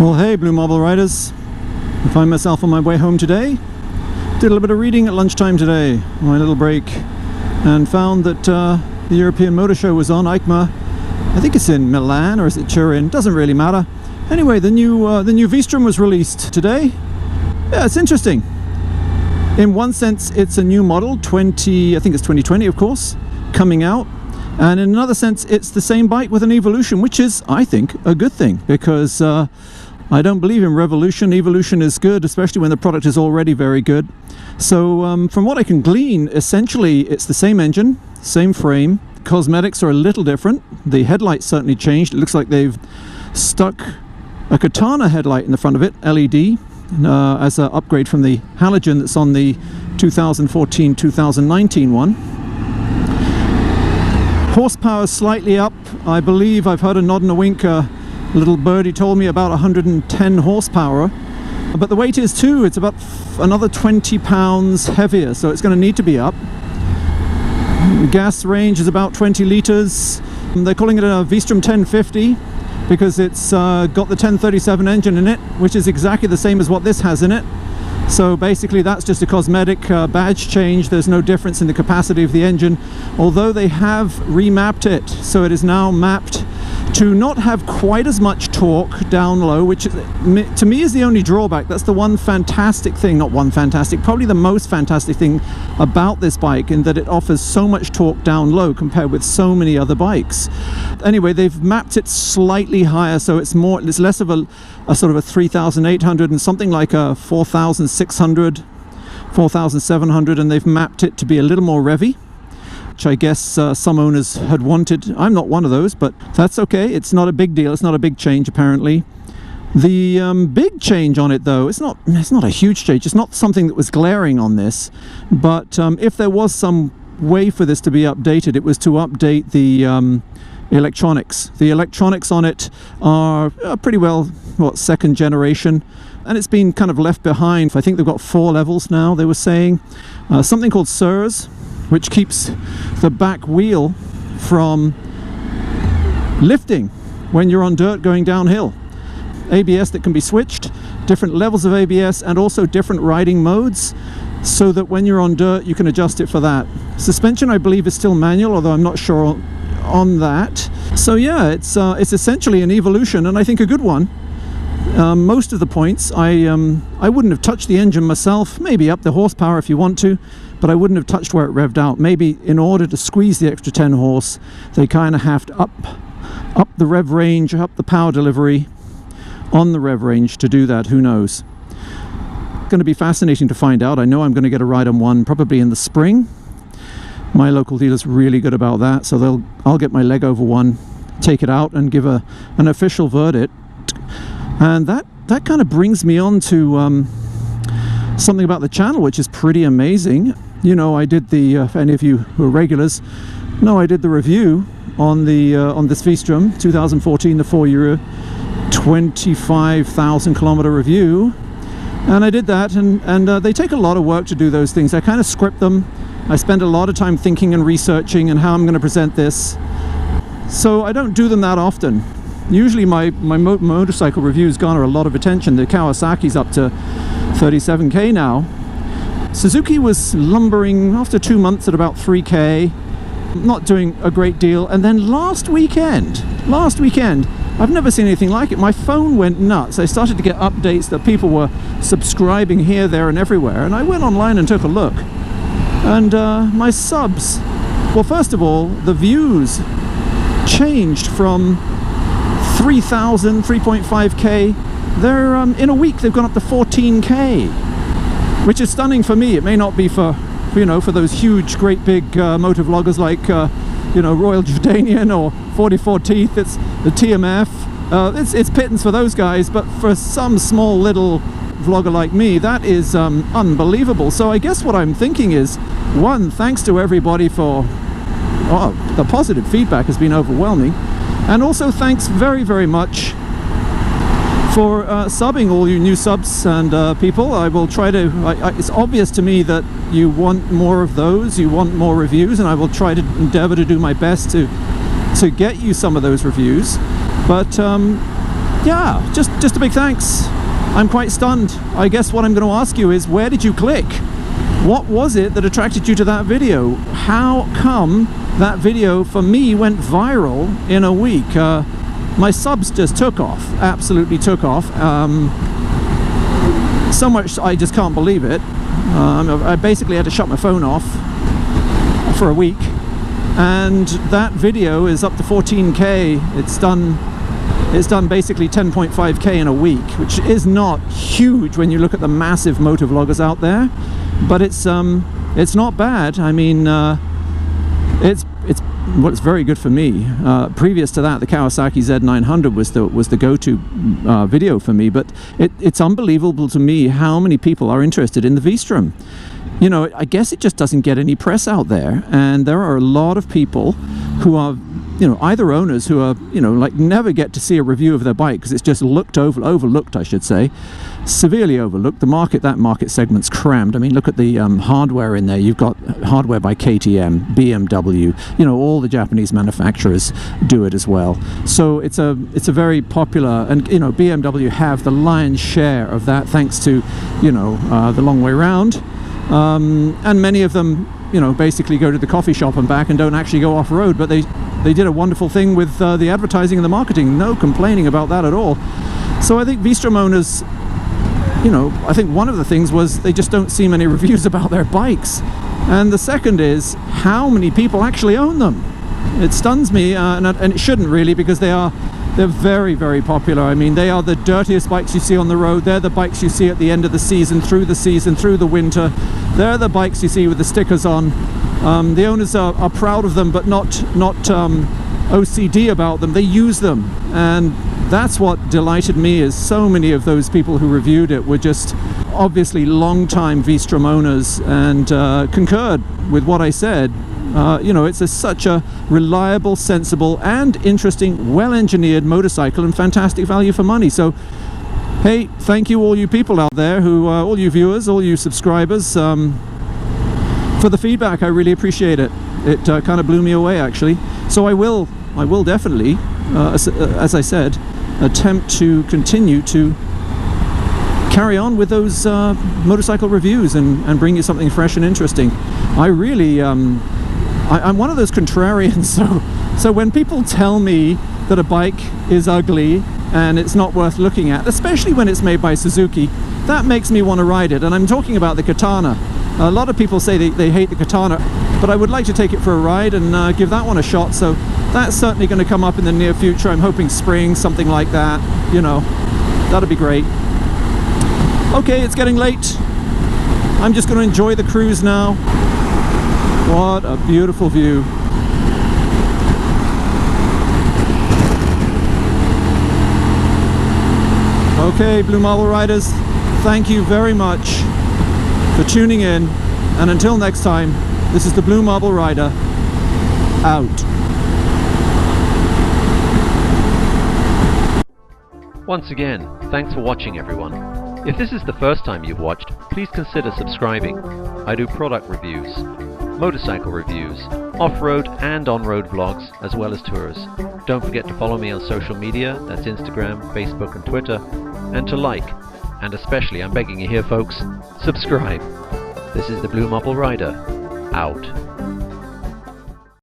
Well, hey, Blue Marble Riders. I find myself on my way home today. Did a little bit of reading at lunchtime today, my little break, and found that the European Motor Show was on, EICMA. I think it's in Milan, or is it Turin? Doesn't really matter. Anyway, the new V-strom was released today. Yeah, it's interesting. In one sense, it's a new model, I think it's 2020, of course, coming out. And in another sense, it's the same bike with an evolution, which is, I think, a good thing, because I don't believe in revolution. Evolution is good, especially when the product is already very good. So from what I can glean, essentially it's the same engine, same frame. Cosmetics are a little different. The headlights certainly changed. It looks like they've stuck a katana headlight in the front of it, LED, as an upgrade from the halogen that's on the 2014-2019 one. Horsepower slightly up. I believe I've heard a nod and a wink. Little birdie told me about 110 horsepower, but the weight is too. It's about another 20 pounds heavier, so it's going to need to be up. The gas range is about 20 liters. They're calling it a V-strom 1050 because it's got the 1037 engine in it, which is exactly the same as what this has in it. So basically that's just a cosmetic badge change. There's no difference in the capacity of the engine, although they have remapped it, so it is now mapped to not have quite as much torque down low, which to me is the only drawback. That's the one fantastic thing, not one fantastic, probably the most fantastic thing about this bike, in that it offers so much torque down low compared with so many other bikes. Anyway, they've mapped it slightly higher, so it's less of a sort of a 3,800 and something like a 4,600, 4,700, and they've mapped it to be a little more revvy, which I guess some owners had wanted. I'm not one of those, but that's okay. It's not a big deal. It's not a big change, apparently. The big change on it, though, it's not a huge change. It's not something that was glaring on this, but if there was some way for this to be updated, it was to update the electronics. The electronics on it are pretty well, second generation, and it's been kind of left behind. I think they've got 4 levels now, they were saying. Something called SIRS, which keeps the back wheel from lifting when you're on dirt going downhill. ABS that can be switched, different levels of ABS, and also different riding modes, so that when you're on dirt you can adjust it for that. Suspension, I believe, is still manual, although I'm not sure on that. So yeah, it's essentially an evolution, and I think a good one. Most of the points, I wouldn't have touched the engine myself. Maybe up the horsepower if you want to, but I wouldn't have touched where it revved out. Maybe in order to squeeze the extra 10 horse, they kind of have to up the rev range, up the power delivery on the rev range to do that. Who knows? Going to be fascinating to find out. I know I'm going to get a ride on one probably in the spring. My local dealer's really good about that, so I'll get my leg over one, take it out, and give an official verdict. And that kind of brings me on to something about the channel, which is pretty amazing. You know, I did the, if any of you who are regulars know, I did the review on this V-strom 2014, the 4 25,000 kilometer review, and I did that, and they take a lot of work to do those things. I kind of script them. I spend a lot of time thinking and researching and how I'm going to present this, so I don't do them that often. Usually my motorcycle reviews garner a lot of attention. The Kawasaki's up to 37k now. Suzuki was lumbering after 2 months at about 3k, not doing a great deal. And then last weekend, I've never seen anything like it. My phone went nuts. I started to get updates that people were subscribing here, there, and everywhere. And I went online and took a look. And my subs, well, first of all, the views changed from 3,000, 3.5k. They're in a week they've gone up to 14k, which is stunning for me. It may not be for those huge, great big motor vloggers like Royal Jordanian or 44 Teeth. It's the TMF. It's pittance for those guys, but for some small little vlogger like me, that is unbelievable. So I guess what I'm thinking is, one, thanks to everybody for the positive feedback has been overwhelming, and also thanks very, very much for subbing, all you new subs and people. I will try to, it's obvious to me that you want more of those, you want more reviews, and I will try to endeavor to do my best to get you some of those reviews. But yeah, just a big thanks. I'm quite stunned. I guess what I'm going to ask you is, where did you click? What was it that attracted you to that video? How come that video for me went viral in a week? My subs just took off, absolutely took off. So much I just can't believe it. I basically had to shut my phone off for a week, and that video is up to 14k. It's done basically 10.5k in a week, which is not huge when you look at the massive motor vloggers out there, but it's not bad. I mean, it's very good for me. Previous to that, the Kawasaki Z900 was the go-to video for me, but it's unbelievable to me how many people are interested in the V-strom. You know, I guess it just doesn't get any press out there, and there are a lot of people who are, you know, either owners who are, you know, like never get to see a review of their bike because it's just overlooked, I should say, severely overlooked. That market segment's crammed. I mean, look at the hardware in there. You've got hardware by KTM, BMW, you know, all the Japanese manufacturers do it as well. So it's a very popular, and you know, BMW have the lion's share of that thanks to, you know, the long way round. And many of them, you know, basically go to the coffee shop and back and don't actually go off-road, but they did a wonderful thing with the advertising and the marketing. No complaining about that at all. So I think V-strom owners, you know, I think one of the things was they just don't see many reviews about their bikes. And the second is how many people actually own them. It stuns me, and it shouldn't really, because they're very, very popular. I mean, they are the dirtiest bikes you see on the road. They're the bikes you see at the end of the season, through the winter. They're the bikes you see with the stickers on. The owners are proud of them, but not OCD about them. They use them, and that's what delighted me, is so many of those people who reviewed it were just obviously long-time V-strom owners and concurred with what I said. You know, it's such a reliable, sensible and interesting, well-engineered motorcycle and fantastic value for money. So hey, thank you all you people out there, who all you viewers, all you subscribers, for the feedback. I really appreciate it. It kind of blew me away, actually. So I will definitely, as I said, attempt to continue to carry on with those motorcycle reviews and bring you something fresh and interesting. I really I'm one of those contrarians, so when people tell me that a bike is ugly and it's not worth looking at, especially when it's made by Suzuki, that makes me want to ride it. And I'm talking about the Katana. A lot of people say they hate the Katana, but I would like to take it for a ride and give that one a shot. So that's certainly going to come up in the near future. I'm hoping spring, something like that, you know, that'd be great. Okay, it's getting late. I'm just going to enjoy the cruise now. What a beautiful view. Okay, Blue Marble Riders, thank you very much for tuning in, and until next time, this is the Blue Marble Rider, out. Once again, thanks for watching, everyone. If this is the first time you've watched, please consider subscribing. I do product reviews, motorcycle reviews, off-road and on-road vlogs, as well as tours. Don't forget to follow me on social media, that's Instagram, Facebook and Twitter, and to like, and especially, I'm begging you here folks, subscribe. This is the Blue Marble Rider, out.